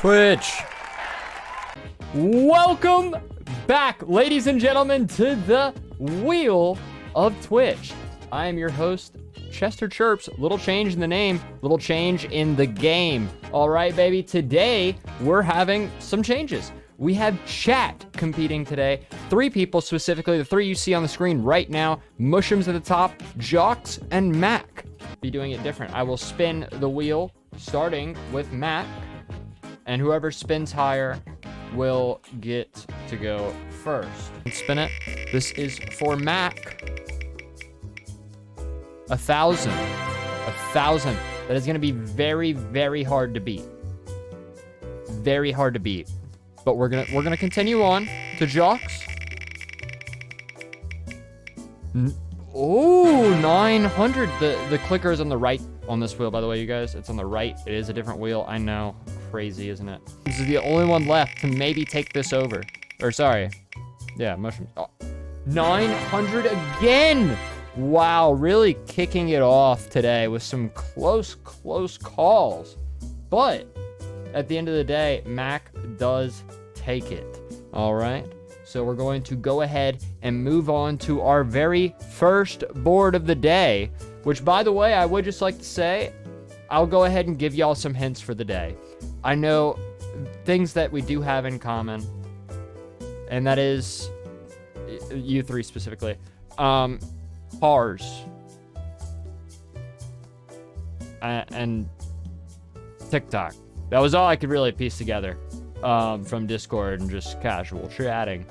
Twitch. Welcome back, ladies and gentlemen, to the Wheel of Twitch. I am your host, Chester Chirps. Little change in the name, little change in the game. All right, baby. Today, we're having some changes. We have chat competing today. 3 people specifically, the 3 you see on the screen right now. Muushums at the top, Juuaxxx, and Mac. Be doing it different. I will spin the wheel, starting with Mac, and whoever spins higher will get to go first. Spin it. This is for Mac. 1,000. 1,000. That is going to be very, very hard to beat. Very hard to beat. But we're gonna continue on to Juuaxxx. Oh, 900. The clicker is on the right on this wheel, by the way, you guys. It's on the right. It is a different wheel. I know. Crazy, isn't it? This is the only one left to maybe take this over. Or sorry. Yeah, Muushums. Oh. 900 again. Wow, really kicking it off today with some close calls. But at the end of the day, Mac does take it. All right. So we're going to go ahead and move on to our very first board of the day, which, by the way, I would just like to say, I'll go ahead and give y'all some hints for the day. I know things that we do have in common, and that is you 3 specifically. Cars. And TikTok. That was all I could really piece together from Discord and just casual chatting.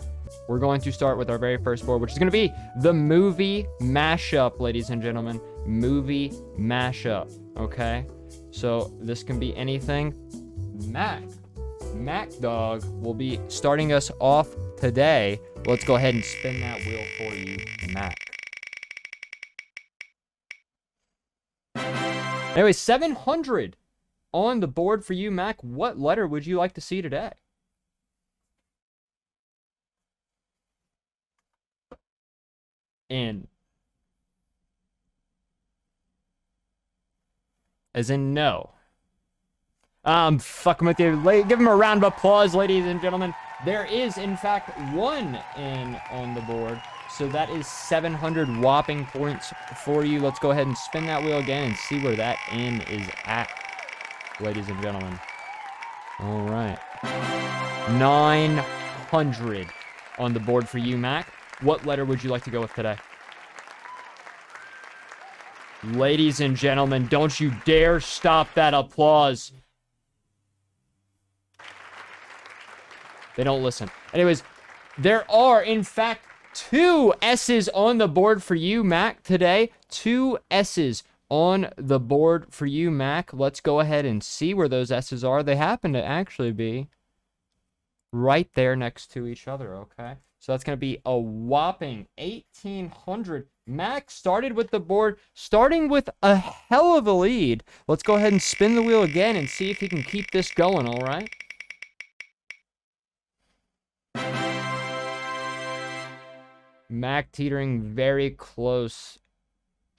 We're going to start with our very first board, which is going to be the movie mashup, ladies and gentlemen. Movie mashup, okay? So this can be anything. Mac Dog will be starting us off today. Let's go ahead and spin that wheel for you, Mac. Anyway, 700 on the board for you, Mac. What letter would you like to see today? N. As in no. I'm fucking with you. Give him a round of applause, ladies and gentlemen. There is, in fact, 1 N on the board. So that is 700 whopping points for you. Let's go ahead and spin that wheel again and see where that N is at, ladies and gentlemen. All right. 900 on the board for you, Mac. What letter would you like to go with today? Ladies and gentlemen, don't you dare stop that applause. They don't listen. Anyways, there are, in fact, 2 S's on the board for you, Mac, today. 2 S's on the board for you, Mac. Let's go ahead and see where those S's are. They happen to actually be right there next to each other, okay? So that's going to be a whopping 1,800. Mac started with the board, starting with a hell of a lead. Let's go ahead and spin the wheel again and see if he can keep this going, all right? Mac teetering very close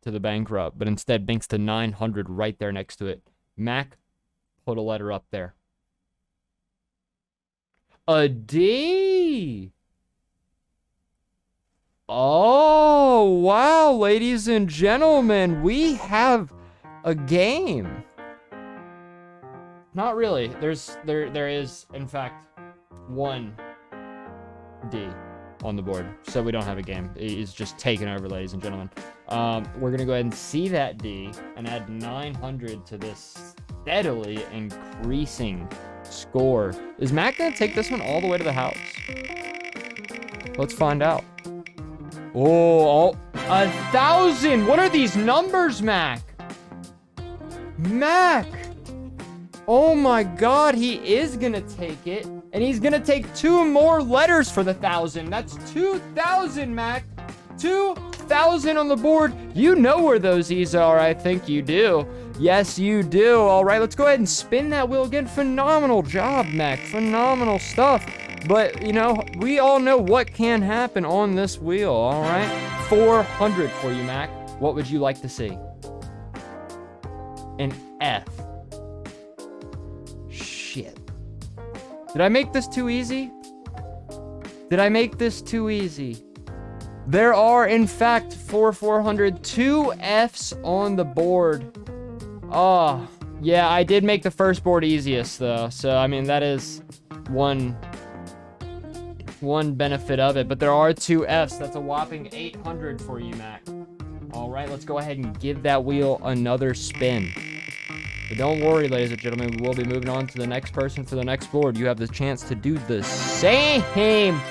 to the bankrupt, but instead banks to 900 right there next to it. Mac, put a letter up there. A D! Oh, wow, ladies and gentlemen, we have a game. Not really. There is, in fact, 1 D on the board, so we don't have a game. It's just taken over, ladies and gentlemen. We're gonna go ahead and see that D and add 900 to this steadily increasing score. Is Mac gonna take this one all the way to the house? Let's find out. Oh, 1,000. What are these numbers, Mac? Mac. Oh my God, he is gonna take it. And he's gonna take 2 more letters for the 1,000. That's 2,000, Mac. 2,000 on the board. You know where those E's are, I think you do. Yes, you do. All right, let's go ahead and spin that wheel again. Phenomenal job, Mac. Phenomenal stuff. But, you know, we all know what can happen on this wheel, all right? 400 for you, Mac. What would you like to see? An F. Shit. Did I make this too easy? Did I make this too easy? There are, in fact, 400, 2 Fs on the board. Oh, yeah, I did make the first board easiest, though. So, I mean, that is one benefit of it. But there are 2 Fs. That's a whopping 800 for you, Mac. All right, let's go ahead and give that wheel another spin. But don't worry, ladies and gentlemen, we will be moving on to the next person for the next board. You have the chance to do the same.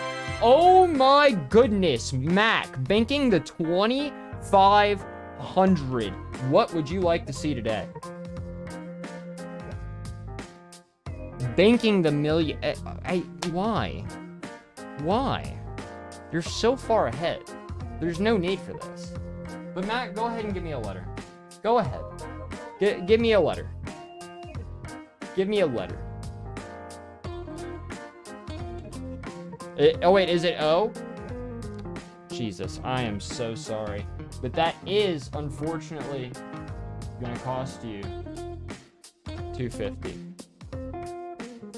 Oh my goodness, Mac, banking the 2,500. What would you like to see today? Banking the million. Why? Why? You're so far ahead. There's no need for this. But Mac, go ahead and give me a letter. Go ahead. Give me a letter. Give me a letter. Oh, wait, is it O? Jesus, I am so sorry. But that is, unfortunately, gonna cost you $250.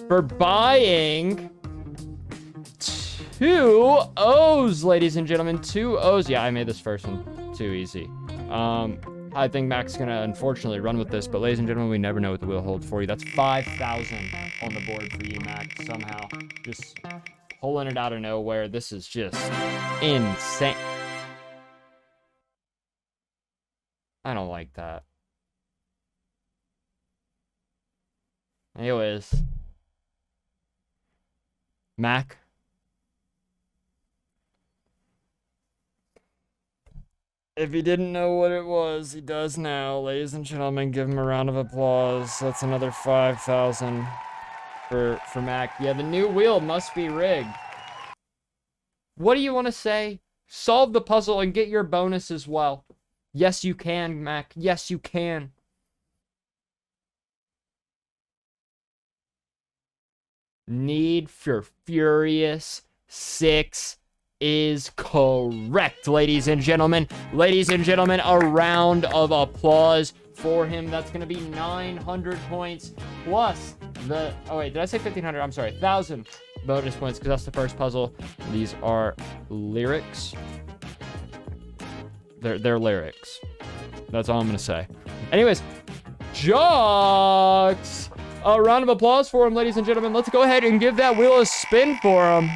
For buying 2 O's, ladies and gentlemen. 2 O's. Yeah, I made this first one too easy. I think Mac's gonna unfortunately run with this, but ladies and gentlemen, we never know what the wheel holds for you. That's 5,000 on the board for you, Mac. Somehow, just pulling it out of nowhere. This is just insane. I don't like that. Anyways, Mac. If he didn't know what it was, he does now. Ladies and gentlemen, give him a round of applause. That's another 5,000 for Mac. Yeah, the new wheel must be rigged. What do you want to say? Solve the puzzle and get your bonus as well. Yes, you can, Mac. Yes, you can. Need for Furious 6 is correct, ladies and gentlemen. Ladies and gentlemen, a round of applause for him. That's going to be 900 points plus the... Oh, wait, did I say 1,500? I'm sorry, 1,000 bonus points because that's the first puzzle. These are lyrics. They're lyrics. That's all I'm going to say. Anyways, Juuaxxx! A round of applause for him, ladies and gentlemen. Let's go ahead and give that wheel a spin for him.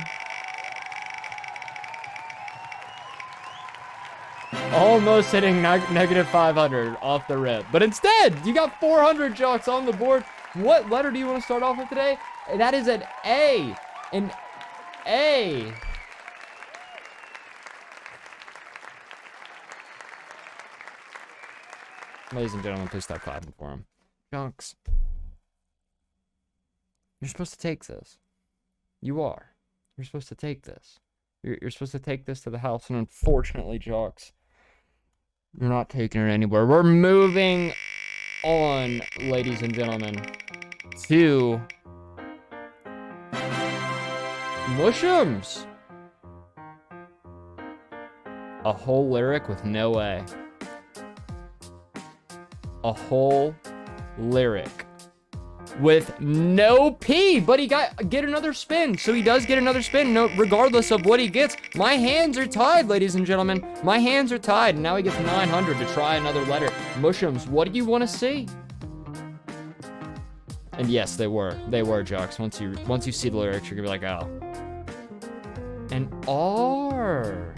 Almost hitting negative 500 off the rip. But instead, you got 400 Juuaxxx on the board. What letter do you want to start off with today? That is an A. An A. Ladies and gentlemen, please stop clapping for him. Juuaxxx. You're supposed to take this. You are. You're supposed to take this. You're supposed to take this to the house, and unfortunately, Juuaxxx, you're not taking it anywhere. We're moving on, ladies and gentlemen, to Muushums. A whole lyric with no A. A whole lyric with no P, but he get another spin. So he does get another spin, no, regardless of what he gets. My hands are tied, ladies and gentlemen. My hands are tied, and now he gets 900 to try another letter. Muushums, what do you want to see? And yes, they were Juuaxxx. Once you see the lyrics, you're gonna be like, oh. An R.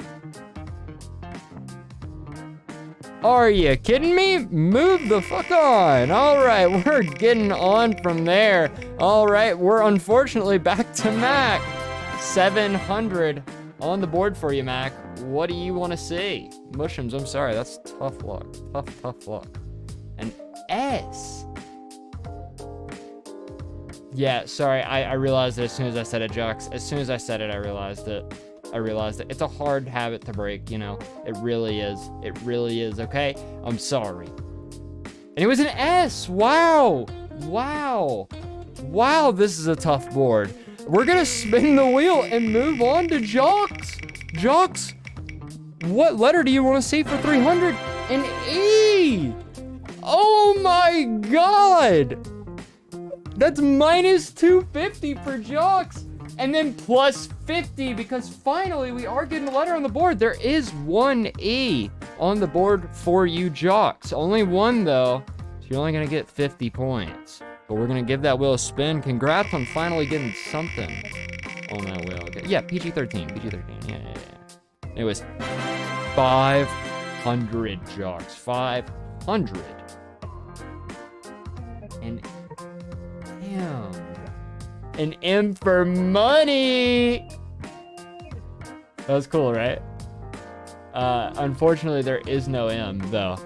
Are you kidding me? Move the fuck on. All right, we're getting on from there. All right, we're unfortunately back to Mac. 700 on the board for you, Mac. What do you want to see? Muushums, I'm sorry, that's tough luck. Tough luck. An S. Yeah, sorry, I realized it as soon as I said it, Juuaxxx. As soon as I said it, I realized it. It's a hard habit to break, you know. It really is. It really is, okay? I'm sorry. And it was an S. Wow. Wow, this is a tough board. We're gonna spin the wheel and move on to Juuaxxx. Juuaxxx, what letter do you want to see for 300? An E. Oh my God. That's minus 250 for Juuaxxx. And then plus 50 because finally we are getting a letter on the board. There is one E on the board for you, Juuaxxx. Only one though, so you're only gonna get 50 points. But we're gonna give that wheel a spin. Congrats on finally getting something on that wheel. Okay. Yeah, PG-13, PG-13, yeah. Anyways, 500, Juuaxxx, 500. And damn. An M for money. That was cool, right? Unfortunately, there is no M though.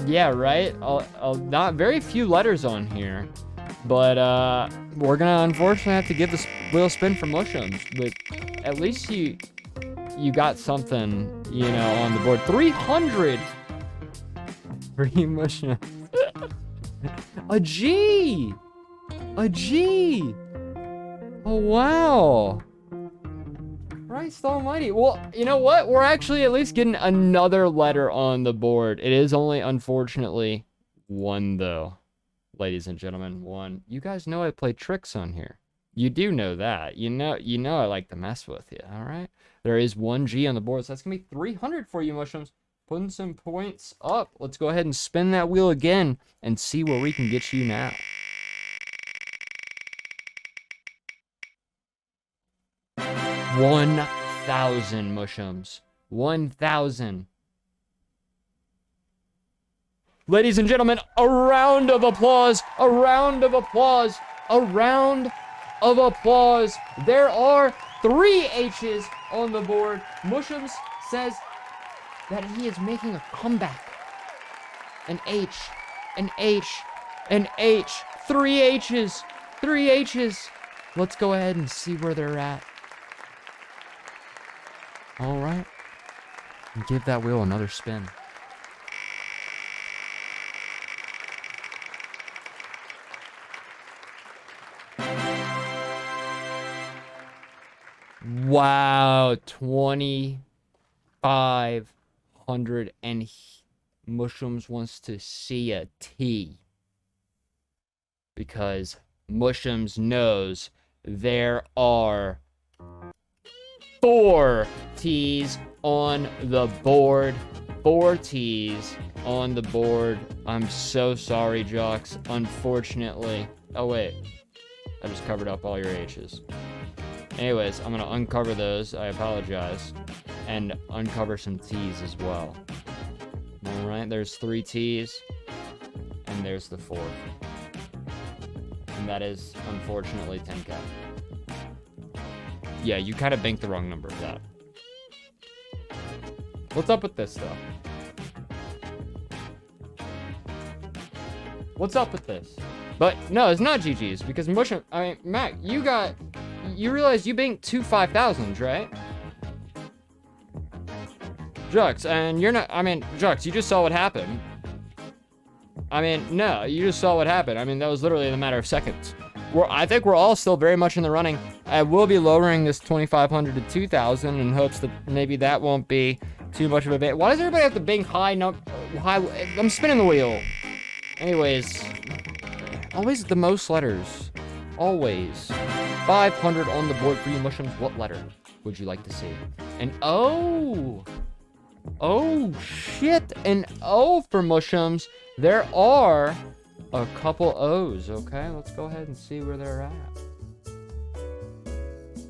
Yeah, right. Not very few letters on here, but we're gonna unfortunately have to give this wheel a spin for Muushums. But at least you got something, you know, on the board. 300 for you, Muushums. A G. A G! Oh, wow. Christ almighty. Well, you know what? We're actually at least getting another letter on the board. It is only, unfortunately, one, though. Ladies and gentlemen, one. You guys know I play tricks on here. You do know that. You know I like to mess with you, all right? There is one G on the board, so that's going to be 300 for you, Muushums. Putting some points up. Let's go ahead and spin that wheel again and see where we can get you now. 1,000, Muushums. 1,000. Ladies and gentlemen, a round of applause. A round of applause. A round of applause. There are 3 H's on the board. Muushums says that he is making a comeback. An H. An H. An H. 3 H's. 3 H's. Let's go ahead and see where they're at. All right, and give that wheel another spin. Wow, 2,500, and Muushums wants to see a T. Because Muushums knows there are 4 T's on the board. 4 T's on the board. I'm so sorry, Juuaxxx. Unfortunately. Oh, wait. I just covered up all your H's. Anyways, I'm going to uncover those. I apologize. And uncover some T's as well. Alright, there's 3 T's. And there's the 4th. And that is, unfortunately, 10K. Yeah, you kind of banked the wrong number for that. What's up with this, though? What's up with this? But, no, it's not GG's, because Muushums... I mean, Mac, you realize you banked 2 5,000s, right? Juuaxxx, and you're not... I mean, Juuaxxx, you just saw what happened. I mean, no, you just saw what happened. I mean, that was literally in a matter of seconds. I think we're all still very much in the running. I will be lowering this 2,500 to 2,000 in hopes that maybe that won't be too much of a bit. Why does everybody have to bank high? I'm spinning the wheel. Anyways, always the most letters. Always. 500 on the board for you, Muushums. What letter would you like to see? An O. Oh, shit. An O for Muushums. There are a couple O's, okay? Let's go ahead and see where they're at.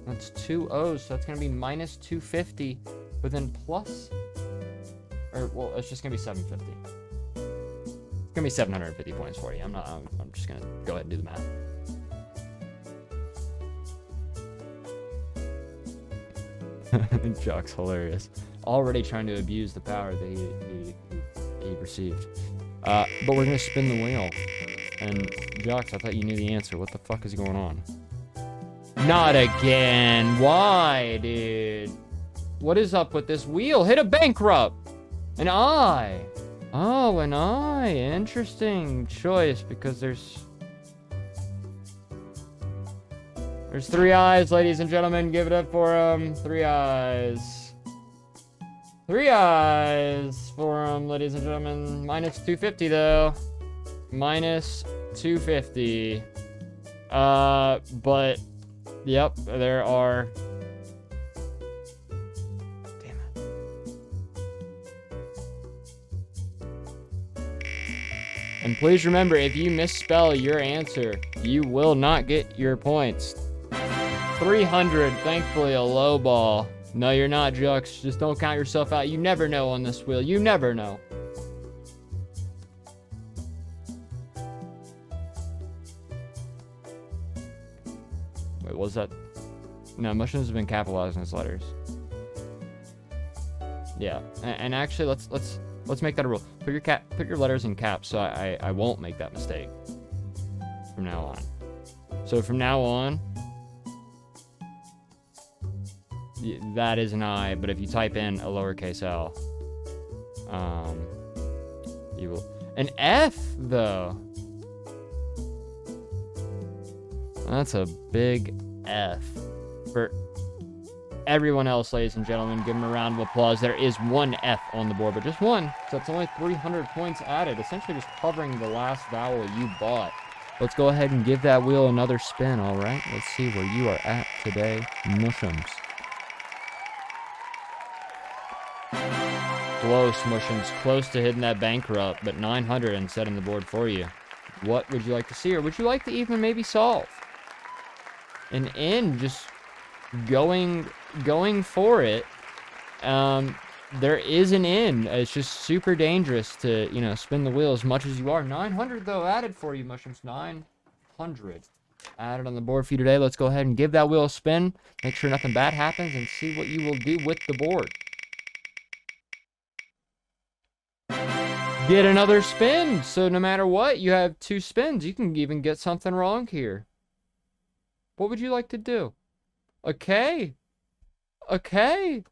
That's 2 O's, so that's going to be minus 250, but then plus... Or, well, it's just going to be 750. It's going to be 750 points for you. I'm just going to go ahead and do the math. Juuaxxx, hilarious. Already trying to abuse the power that he received. But we're gonna spin the wheel. And Juuaxxx, I thought you knew the answer. What the fuck is going on? Not again. Why, dude? What is up with this wheel? Hit a bankrupt. An I. Oh, an I. Interesting choice because there's 3 eyes, ladies and gentlemen. Give it up for 3 eyes. 3 eyes for ladies and gentlemen. Minus 250 though. Minus 250. But, yep, there are... Damn it. And please remember, if you misspell your answer, you will not get your points. 300, thankfully a low ball. No, you're not, Juuaxxx. Just don't count yourself out. You never know on this wheel. You never know. Wait, was that? No, Muushums have been capitalizing his letters. Yeah, and actually, let's make that a rule. Put your letters in caps, so I won't make that mistake from now on. So from now on, that is an I, but if you type in a lowercase l, you will. An F, though. That's a big F. For everyone else, ladies and gentlemen, give them a round of applause. There is one F on the board, but just one. So that's only 300 points added, essentially just covering the last vowel you bought. Let's go ahead and give that wheel another spin, all right? Let's see where you are at today, Muushums. Close, Muushums. Close to hitting that bankrupt, but 900 and setting the board for you. What would you like to see, or would you like to even maybe solve? An N, just going for it. There is an N. It's just super dangerous to, you know, spin the wheel as much as you are. 900, though, added for you, Muushums. 900 added on the board for you today. Let's go ahead and give that wheel a spin. Make sure nothing bad happens and see what you will do with the board. Get another spin. So no matter what, you have 2 spins. You can even get something wrong here. What would you like to do? A K. A K.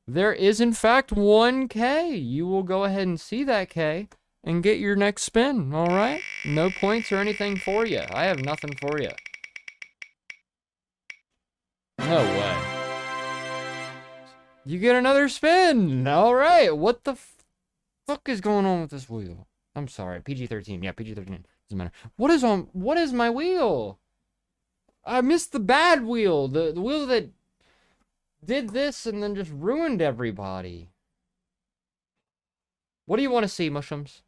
There is, in fact, 1 K. You will go ahead and see that K and get your next spin, all right? No points or anything for you. I have nothing for you. No way. You get another spin. All right. What the fuck is going on with this wheel? I'm sorry. PG-13. Yeah, PG-13. Doesn't matter. What is my wheel? I missed the bad wheel. The wheel that did this and then just ruined everybody. What do you want to see, Muushums?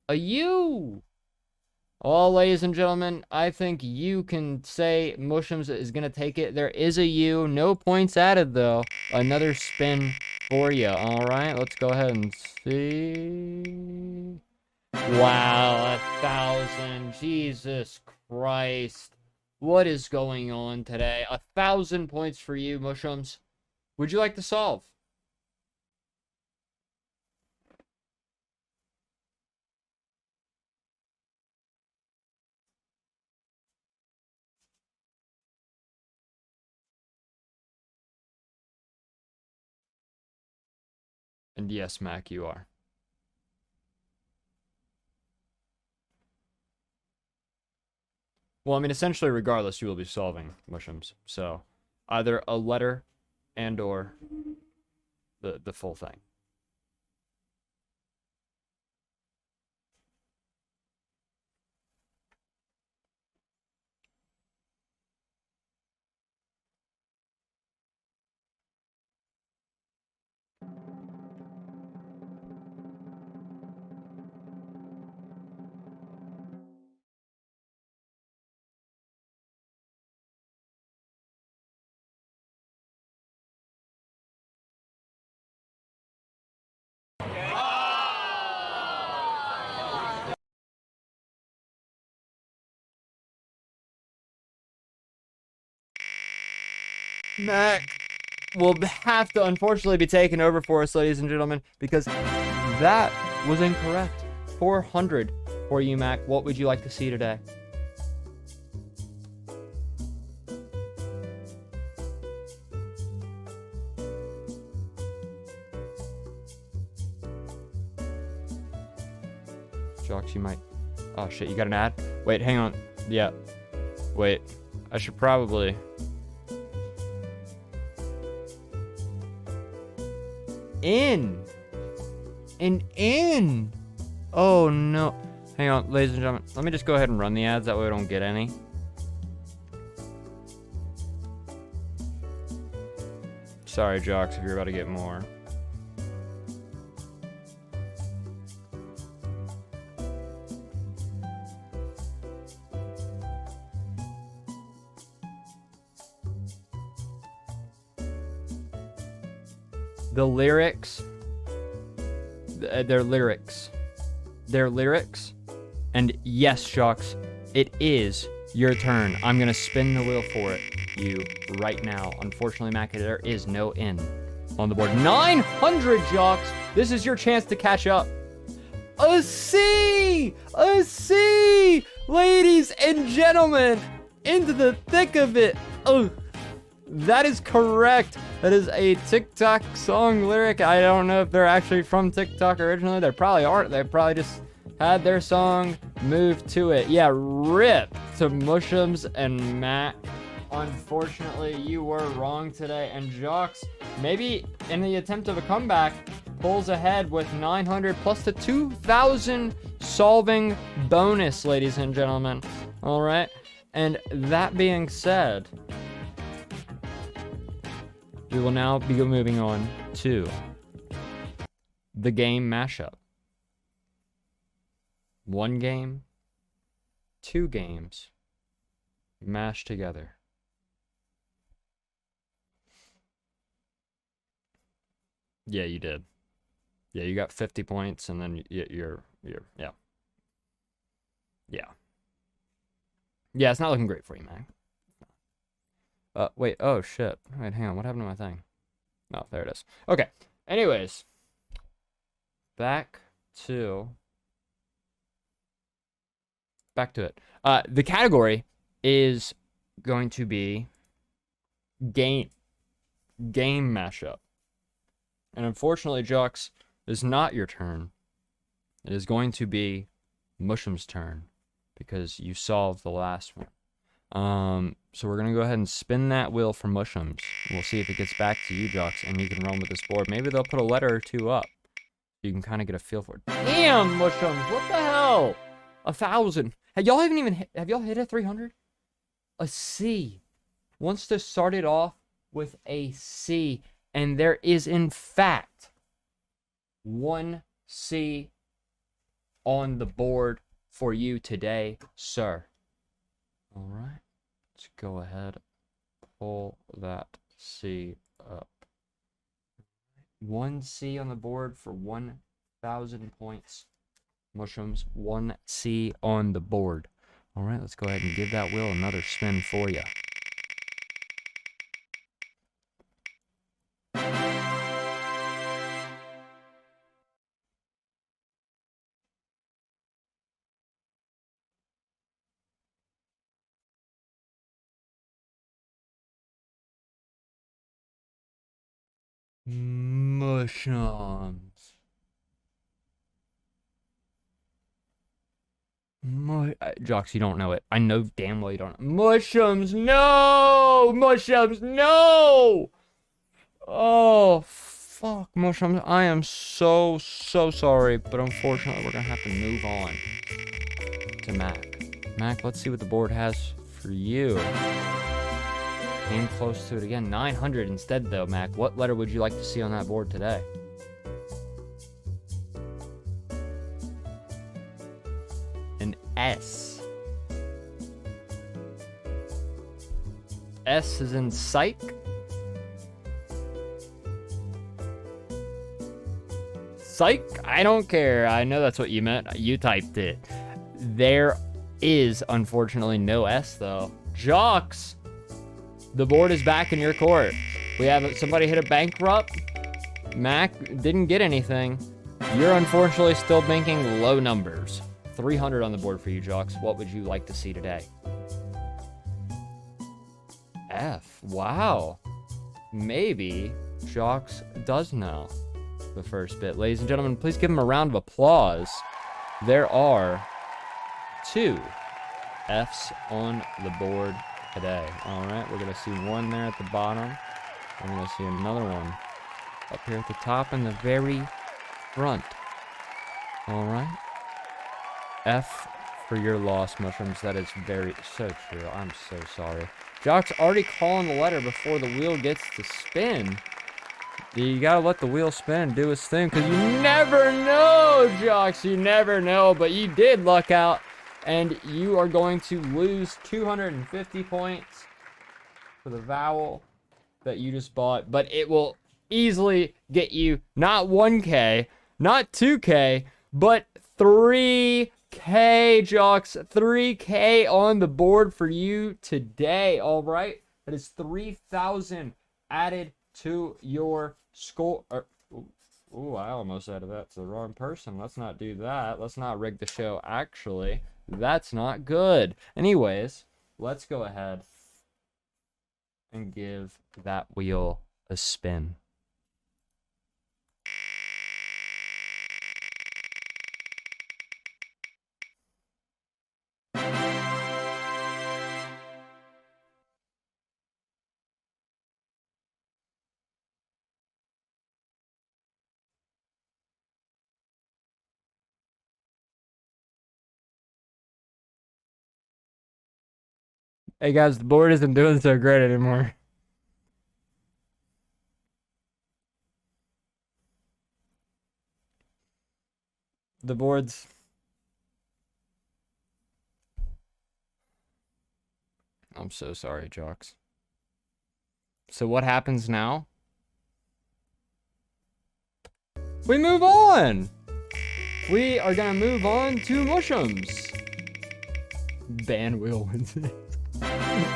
A U. Well, ladies and gentlemen, I think you can say Muushums is going to take it. There is a U. No points added, though. Another spin for you. All right, let's go ahead and see. Wow, 1,000. Jesus Christ. What is going on today? 1,000 points for you, Muushums. Would you like to solve? And yes, Mac, you are. Well, I mean, essentially, regardless, you will be solving, Muushums. So, either a letter and or the full thing. Mac will have to unfortunately be taken over for us, ladies and gentlemen, because that was incorrect. 400 for you, Mac. What would you like to see today? Juuaxxx, you might... Oh, shit, you got an ad? Wait, hang on. Yeah. Wait. I should probably... An N. Oh, no. Hang on, ladies and gentlemen. Let me just go ahead and run the ads. That way we don't get any. Sorry, Juuaxxx, if you're about to get more. The lyrics, they're lyrics. They're lyrics. And yes, Juuaxxx, it is your turn. I'm gonna spin the wheel for you right now. Unfortunately, Mac, there is no in on the board. 900, Juuaxxx. This is your chance to catch up. A C! A C! Ladies and gentlemen, into the thick of it. Oh, that is correct. That is a TikTok song lyric. I don't know if they're actually from TikTok originally. They probably aren't. They probably just had their song moved to it. Yeah, rip to Muushums and Matt. Unfortunately, you were wrong today. And Juuaxxx, maybe in the attempt of a comeback, pulls ahead with 900 plus the 2,000 solving bonus, ladies and gentlemen. All right. And that being said, we will now be moving on to the game mashup. 1 game, 2 games, mashed together. Yeah, you did. Yeah, you got 50 points, and then you're yeah. Yeah, it's not looking great for you, man. Wait, oh shit. Wait, hang on, what happened to my thing? Oh, there it is. Okay, anyways. Back to it. The category is going to be game mashup. And unfortunately, Juuaxxx, is not your turn. It is going to be Muushums' turn because you solved the last one. So we're gonna go ahead and spin that wheel for Muushums. We'll see if it gets back to you, Juuaxxx, and you can run with this board. Maybe they'll put a letter or 2 up. You can kind of get a feel for it. Damn, Muushums, what the hell? 1,000. Have y'all have y'all hit a 300? A C. Wants to start it off with a C. And there is, in fact, 1 C on the board for you today, sir. All right. Let's go ahead. Pull that C up. 1 C on the board for 1,000 points. Muushums, 1 C on the board. All right, let's go ahead and give that wheel another spin for you. Muushums. Juuaxxx, you don't know it. I know damn well you don't. Muushums, no! Muushums, no! Oh, fuck, Muushums. I am so sorry, but unfortunately, we're gonna have to move on to Mac. Mac, let's see what the board has for you. Came close to it again. 900 instead, though, Mac. What letter would you like to see on that board today? An S. S is in psych. Psych? I don't care. I know that's what you meant. You typed it. There is, unfortunately, no S, though. Juuaxxx, the board is back in your court. We have somebody hit a bankrupt. Mac didn't get anything. You're unfortunately still banking low numbers. 300 on the board for you, Juuaxxx. What would you like to see today? F. Wow. Maybe Juuaxxx does know the first bit. Ladies and gentlemen, please give him a round of applause. There are 2 Fs on the board today. All right, we're gonna see 1 there at the bottom. I'm gonna see another one up here at the top in the very front. All right. F for your loss, Mushrooms. That is so true. I'm so sorry. Juuaxxx already calling the letter before the wheel gets to spin. You gotta let the wheel spin, do its thing, because you never know, Juuaxxx. You never know, but you did luck out, and you are going to lose 250 points for the vowel that you just bought, but it will easily get you not 1K, not 2K, but 3K, Juuaxxx. 3K on the board for you today, all right? That is 3,000 added to your score. Ooh, I almost added that to the wrong person. Let's not do that. Let's not rig the show, actually. That's not good. Anyways, let's go ahead and give that wheel a spin. Hey guys, the board isn't doing so great anymore. The board's... I'm so sorry, Juuaxxx. So what happens now? We move on! We are gonna move on to Muushums. Ban wheel wins it.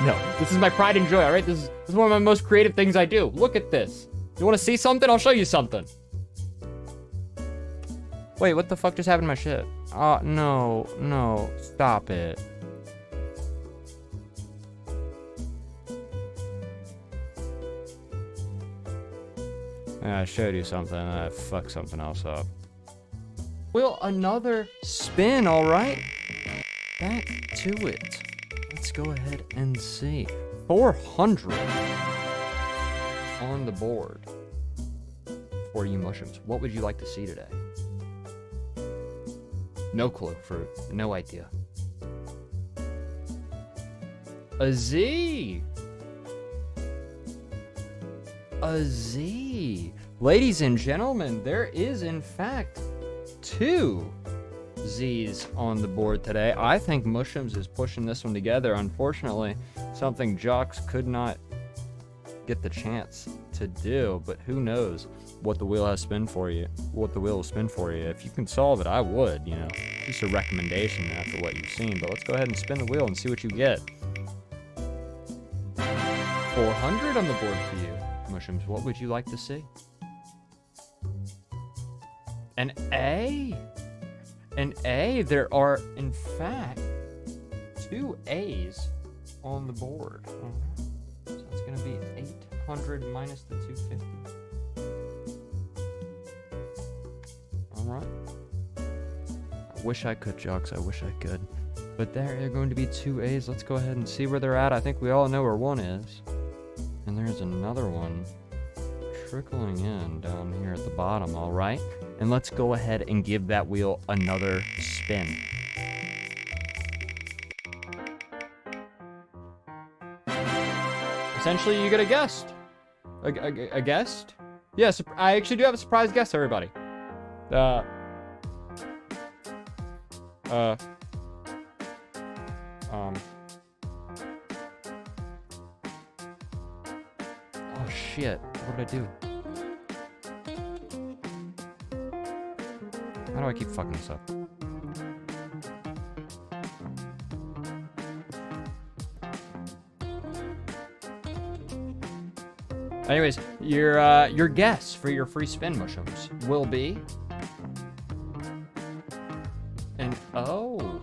No, this is my pride and joy, alright? This is one of my most creative things I do. Look at this. You wanna see something? I'll show you something. Wait, what the fuck just happened to my shit? Oh, no, stop it. I showed you something, and I fucked something else up. Well, another spin, alright? Back to it. Let's go ahead and see. 400 on the board for you, Muushums. What would you like to see today? No clue, fruit. No idea. A Z! A Z! Ladies and gentlemen, there is in fact 2 Z's on the board today. I think Muushums is pushing this one together. Unfortunately, something Juuaxxx could not get the chance to do, but who knows what the wheel has spin for you, what the wheel will spin for you. If you can solve it, I would, you know, just a recommendation after what you've seen. But let's go ahead and spin the wheel and see what you get. 400 on the board for you, Muushums. What would you like to see? An A. An A. There are, in fact, 2 A's on the board. So it's going to be 800 minus the 250. All right. I wish I could, Juuaxxx. I wish I could. But there are going to be 2 A's. Let's go ahead and see where they're at. I think we all know where one is. And there's another one trickling in down here at the bottom, all right? And let's go ahead and give that wheel another spin. Essentially, you get a guest. A guest? Yes, I actually do have a surprise guest, everybody. Oh shit, what did I do? How do I keep fucking this up? Anyways, your guess for your free spin, Muushums, will be an O.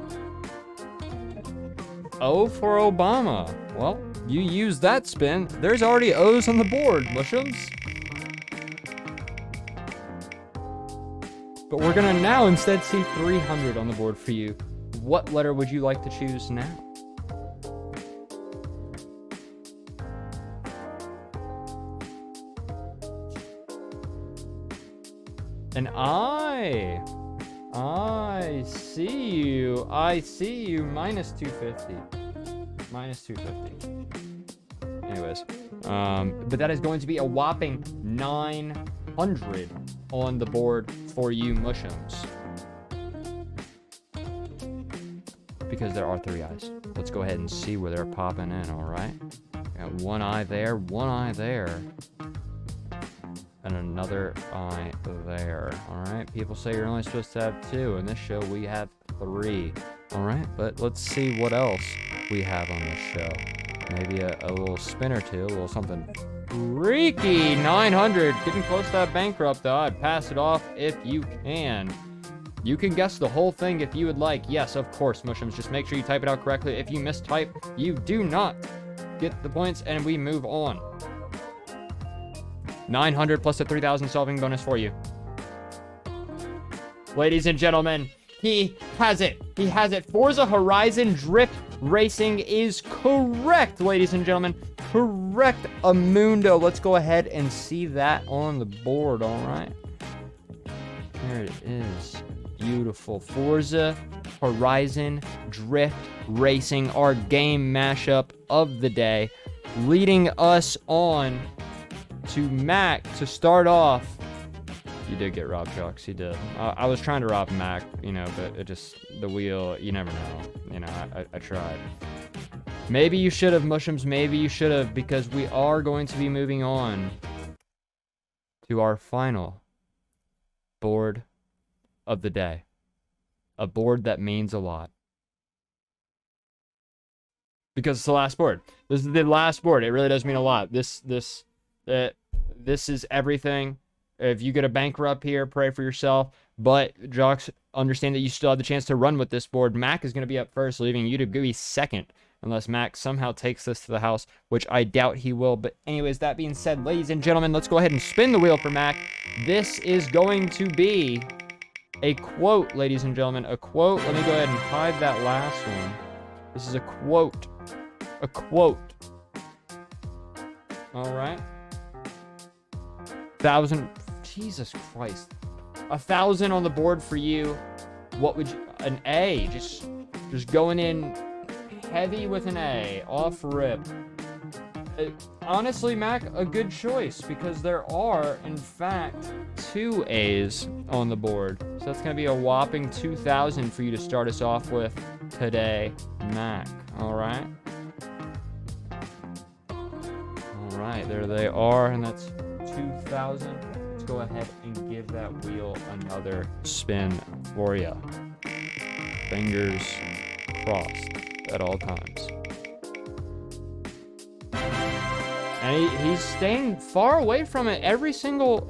O for Obama. Well, you use that spin. There's already O's on the board, Muushums. But we're gonna now instead see 300 on the board for you. What letter would you like to choose now? An I. I see you. I see you. Minus 250. Minus 250. Anyways. But that is going to be a whopping 900 on the board for you, Muushums. Because there are 3 eyes. Let's go ahead and see where they're popping in, alright? Got 1 eye there, 1 eye there. And another eye there. Alright, people say you're only supposed to have 2. In this show, we have 3. Alright, but let's see what else we have on this show. Maybe a little spin or 2, a little something freaky. 900, getting close to that bankrupt, though. I'd pass it off if you can. You can guess the whole thing if you would like. Yes, of course, Muushums. Just make sure you type it out correctly. If you mistype, you do not get the points, and we move on. 900 plus a 3,000 solving bonus for you. Ladies and gentlemen, he has it. He has it. Forza Horizon Drift Racing is correct, ladies and gentlemen. Correct, Amundo. Let's go ahead and see that on the board, all right? There it is. Beautiful. Forza Horizon Drift Racing, our game mashup of the day, leading us on to Mac to start off. You did get robbed, Juuaxxx. You did. I was trying to rob Mac, you know, but it just, the wheel, you never know. You know, I tried. Maybe you should have, Muushums. Maybe you should have, because we are going to be moving on to our final board of the day. A board that means a lot. Because it's the last board. This is the last board. It really does mean a lot. This is everything. If you get a bankrupt here, pray for yourself. But, Juuaxxx, understand that you still have the chance to run with this board. Mac is going to be up first, leaving you to be second. Unless Mac somehow takes this to the house, which I doubt he will. But anyways, that being said, ladies and gentlemen, let's go ahead and spin the wheel for Mac. This is going to be a quote, ladies and gentlemen. A quote. Let me go ahead and hide that last one. This is a quote. A quote. All right. 1,000. Jesus Christ. 1,000 on the board for you. What would you... An A. Just going in heavy with an A. Off rip. Honestly, Mac, a good choice, because there are, in fact, 2 A's on the board. So that's going to be a whopping 2,000 for you to start us off with today, Mac. All right? All right, there they are, and that's 2,000. Let's go ahead and give that wheel another spin for you. Fingers crossed at all times. And he's staying far away from it every single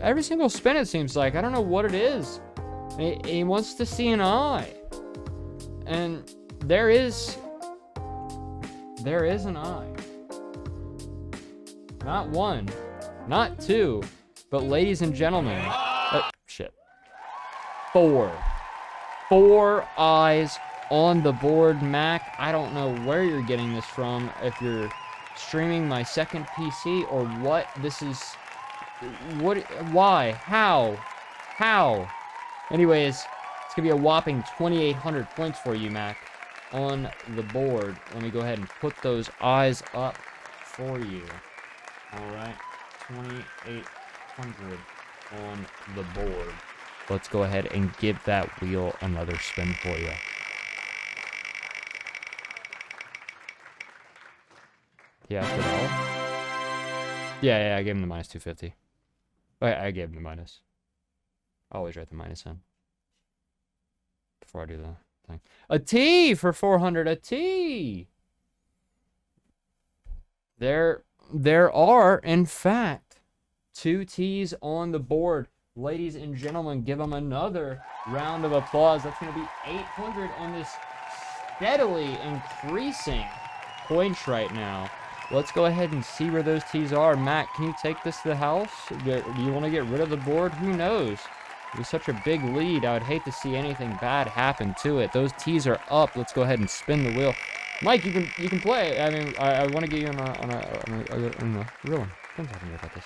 spin, it seems like. I don't know what it is. He wants to see an eye. And there is an eye. Not 1, not 2, but ladies and gentlemen, shit. 4 eyes on the board, Mac. I don't know where you're getting this from, if you're streaming my second PC or what. This is... What? Why? How? Anyways, it's gonna be a whopping 2,800 points for you, Mac, on the board. Let me go ahead and put those eyes up for you. Alright, 2,800 on the board. Let's go ahead and give that wheel another spin for you. Yeah, after all. Yeah, I gave him the minus 250. I gave him the minus. I always write the minus in before I do the thing. A T for 400. A T. There are, in fact, 2 T's on the board. Ladies and gentlemen, give them another round of applause. That's going to be 800 on this steadily increasing points right now. Let's go ahead and see where those T's are. Matt, can you take this to the house? Do you want to get rid of the board? Who knows? It was such a big lead. I would hate to see anything bad happen to it. Those T's are up. Let's go ahead and spin the wheel. Mike, you can play. I mean, I want to get you on a real one. Don't talk to me about this.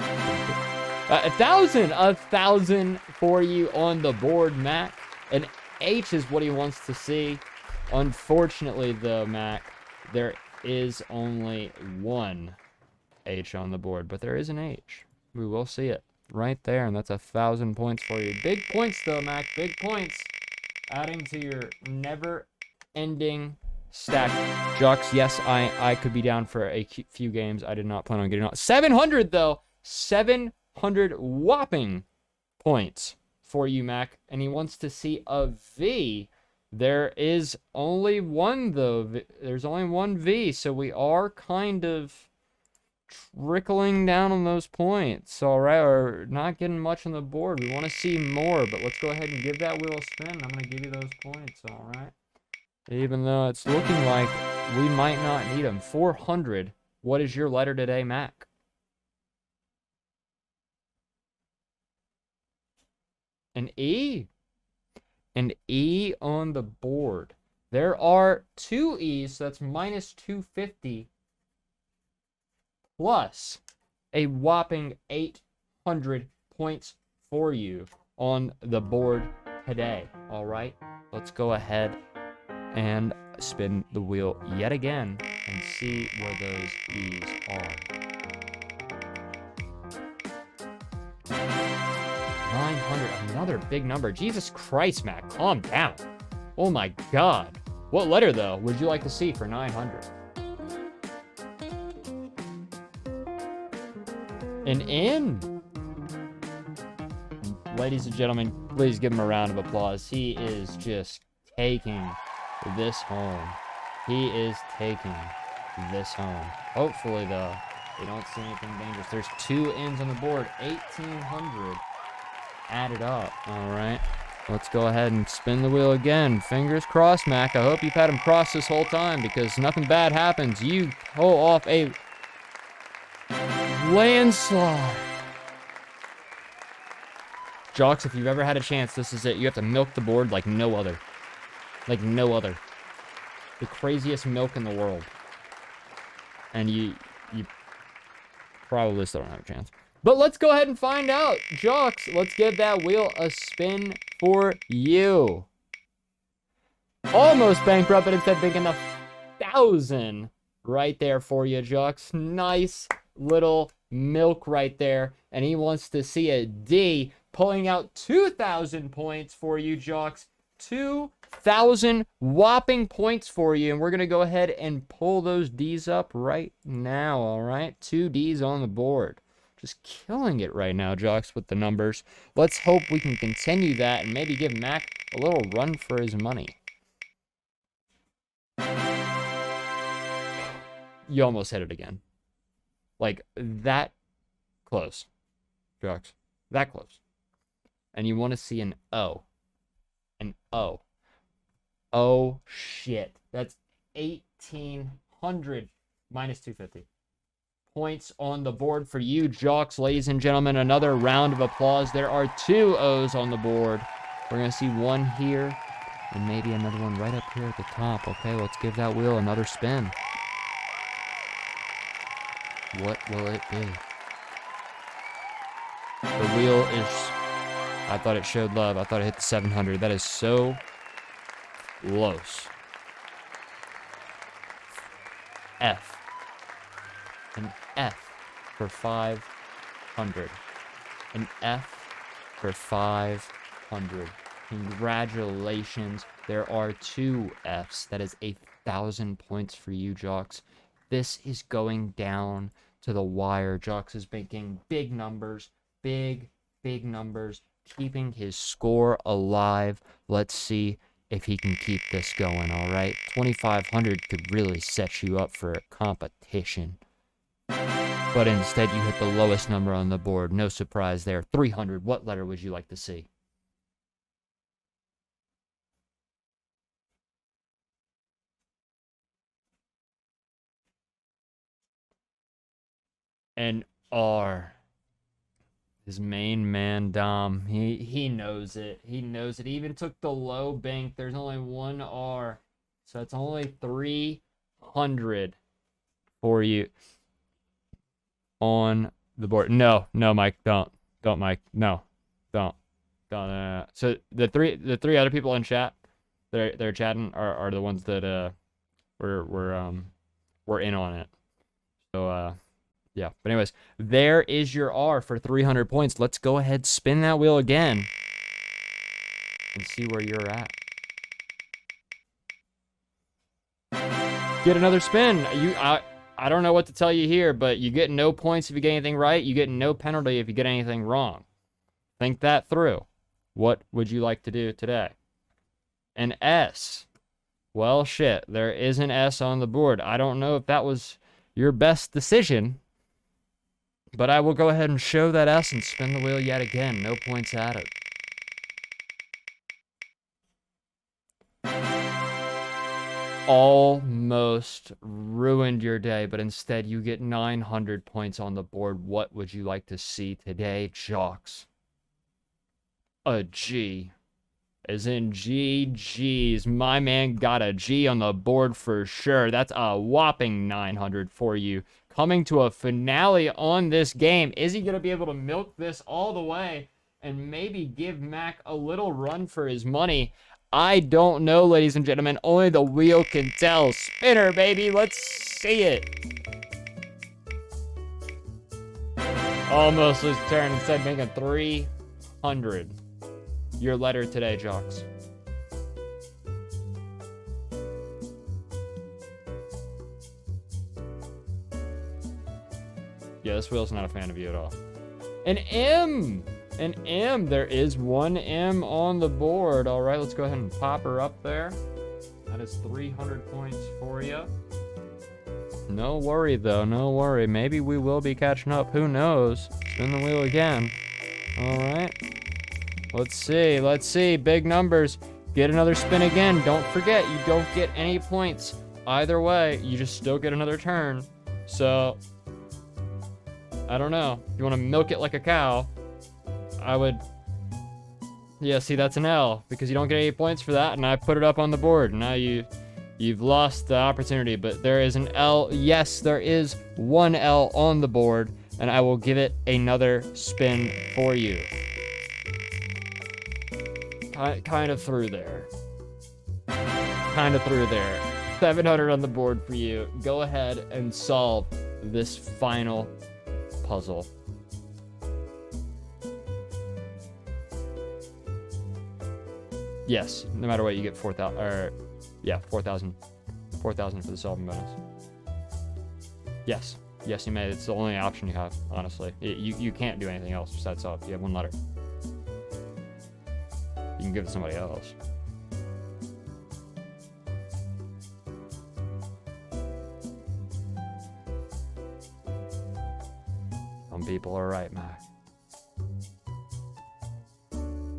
1,000 for you on the board, Matt. And H is what he wants to see. Unfortunately, though, Mac, there is only one H on the board, but there is an H. We will see it right there, and that's 1,000 points for you. Big points, though, Mac. Big points. Adding to your never-ending stack. Juuaxxx, yes, I could be down for a few games. I did not plan on getting on. 700, though. 700 whopping points for you, Mac. And he wants to see a V. There is only one, though. There's only one V, so we are kind of trickling down on those points, all right? Or not getting much on the board. We want to see more, but let's go ahead and give that wheel a spin. I'm going to give you those points, all right? Even though it's looking like we might not need them. 400. What is your letter today, Mac? An E. An E on the board. There are 2 E's, so that's minus 250. Plus a whopping 800 points for you on the board today. All right, let's go ahead and spin the wheel yet again and see where those E's are. 900, another big number. Jesus Christ, Mac, calm down. Oh my God. What letter, though, would you like to see for 900? An N. Ladies and gentlemen, please give him a round of applause. He is just taking this home. He is taking this home. Hopefully, though, we don't see anything dangerous. There's 2 N's on the board. 1,800 added up. All right. Let's go ahead and spin the wheel again. Fingers crossed, Mac. I hope you've had him crossed this whole time because nothing bad happens. You pull off a landslide. Juuaxxx, if you've ever had a chance, this is it. You have to milk the board like no other. Like no other. The craziest milk in the world. And you probably still don't have a chance. But let's go ahead and find out. Juuaxxx, let's give that wheel a spin for you. Almost bankrupt, but instead big enough 1,000 right there for you, Juuaxxx. Nice little milk right there. And he wants to see a D, pulling out 2,000 points for you, Juuaxxx. 2,000 whopping points for you. And we're going to go ahead and pull those D's up right now, all right? 2 D's on the board. Just killing it right now, Juuaxxx, with the numbers. Let's hope we can continue that and maybe give Mac a little run for his money. You almost hit it again. Like, that close, Juuaxxx. That close. And you want to see an O. An O. Oh, shit. That's 1,800 minus 250. Points on the board for you, Juuaxxx, ladies and gentlemen. Another round of applause. There are 2 O's on the board. We're going to see one here and maybe another one right up here at the top. Okay, let's give that wheel another spin. What will it be? The wheel is... I thought it showed love. I thought it hit the 700. That is so close. F. An F for 500. An F for 500. Congratulations. There are 2 Fs. That is 1,000 points for you, Juuaxxx. This is going down to the wire. Juuaxxx is making big numbers. Big numbers. Keeping his score alive. Let's see if he can keep this going, all right? 2,500 could really set you up for a competition. But instead, you hit the lowest number on the board. No surprise there. 300. What letter would you like to see? An R. His main man, Dom. He knows it. He knows it. He even took the low bank. There's only 1 R. So it's only 300 for you on the board. No, Mike, don't. Don't, Mike. No, don't. So the three other people in chat, they're chatting are the ones that were in on it. So yeah. But anyways, there is your R for 300 points. Let's go ahead, spin that wheel again, and see where you're at. Get another spin. I don't know what to tell you here, but you get no points if you get anything right. You get no penalty if you get anything wrong. Think that through. What would you like to do today? An S. Well, shit, there is an S on the board. I don't know if that was your best decision, but I will go ahead and show that S and spin the wheel yet again. No points added. Almost ruined your day, but instead you get 900 points on the board. What would you like to see today, Juuaxxx? A G. As in GG's. My man got a G on the board for sure. That's a whopping 900 for you. Coming to a finale on this game. Is he going to be able to milk this all the way and maybe give Mac a little run for his money? I don't know, ladies and gentlemen. Only the wheel can tell. Spinner, baby. Let's see it. Almost his turn. Instead, making 300. Your letter today, Juuaxxx. Yeah, this wheel's not a fan of you at all. An M! An M. There is one M on the board. All right, let's go ahead and pop her up there. That is 300 points for you. No worry, though. No worry. Maybe we will be catching up. Who knows? Spin the wheel again. All right. Let's see. Let's see. Big numbers. Get another spin again. Don't forget, you don't get any points. Either way, you just still get another turn. So, I don't know. If you want to milk it like a cow, I would... Yeah, see, that's an L, because you don't get any points for that, and I put it up on the board. Now you've lost the opportunity, but there is an L. Yes, there is one L on the board, and I will give it another spin for you. Kind of through there. Kind of through there. 700 on the board for you. Go ahead and solve this final puzzle. Yes, no matter what, you get 4,000, or yeah, 4,000 for the solving bonus. Yes, yes, you may. It's the only option you have, honestly. You can't do anything else besides solve. You have one letter. You can give it to somebody else. Some people are right, Mac.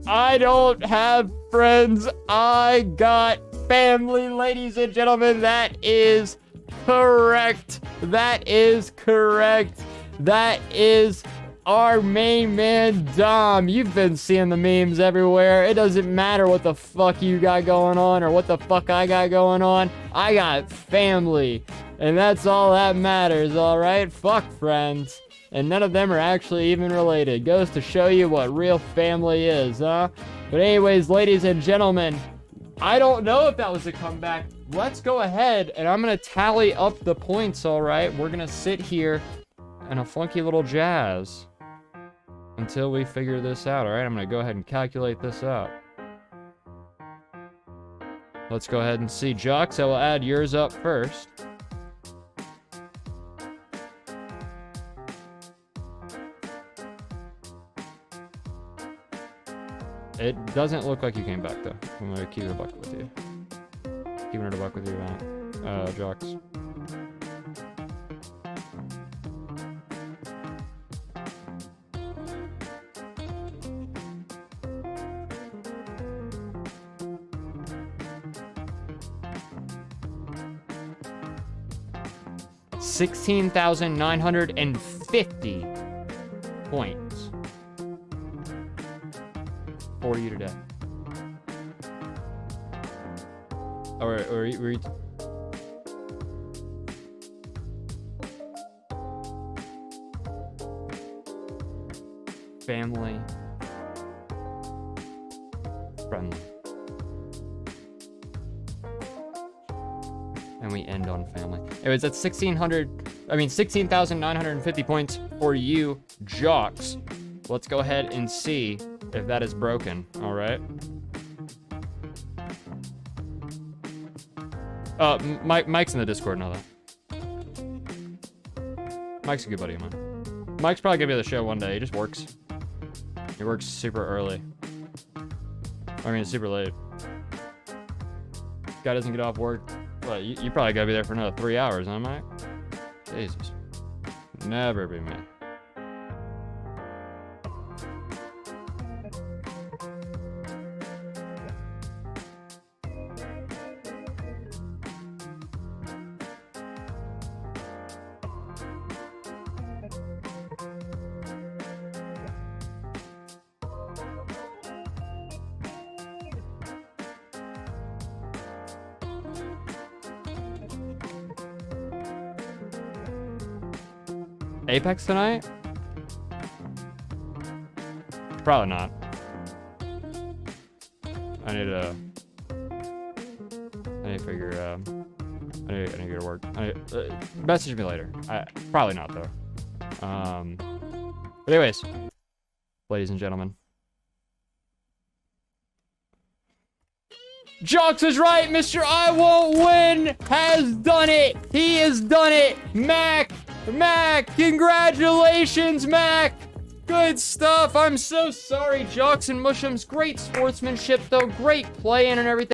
I don't have friends. I got family, ladies and gentlemen. That is correct. That is correct. That is our main man, Dom. You've been seeing the memes everywhere. It doesn't matter what the fuck you got going on or what the fuck I got going on. I got family, and that's all that matters, all right? Fuck friends. And none of them are actually even related. Goes to show you what real family is, huh? But anyways, ladies and gentlemen, I don't know if that was a comeback. Let's go ahead, and I'm going to tally up the points, all right? We're going to sit here in a funky little jazz until we figure this out, all right? I'm going to go ahead and calculate this out. Let's go ahead and see. Juuaxxx, I will add yours up first. It doesn't look like you came back, though. I'm going to keep it a buck with you. Keeping it a buck with you, Juuaxxx. $16,950 points for you today. Or family, And we end on family. It was at 16,950 points for you, Juuaxxx. Let's go ahead and see if that is broken, all right? Mike's in the Discord and all that. Mike's a good buddy of mine. Mike's probably gonna be on the show one day. He just works. He works super early. I mean, super late. Guy doesn't get off work. Well, you probably gotta be there for another 3 hours, huh, Mike? Jesus. Never be me. Apex tonight? Probably not. I need to figure, I need to go to work. Message me later. Probably not though. But anyways, ladies and gentlemen. Juuaxxx is right, Mr. I Won't Win has done it. He has done it. Mac, congratulations, Mac. Good stuff. I'm so sorry, Juuaxxx and Muushums. Great sportsmanship, though. Great playing and everything.